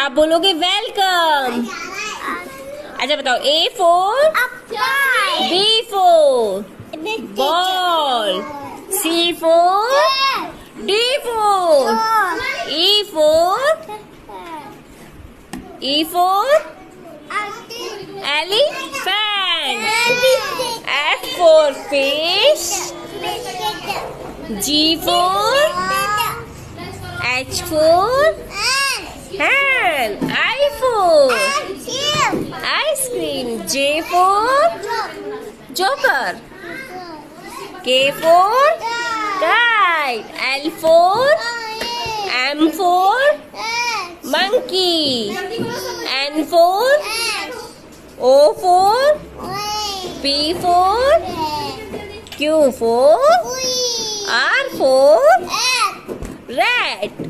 आप बोलोगे वेलकम। अच्छा बताओ, A for B for ball, C for D for E for elephant, F for fish, G for H for hand, I for ice cream, J for joker, K for kite, L for M for monkey, N for O for P for Q for R for rat.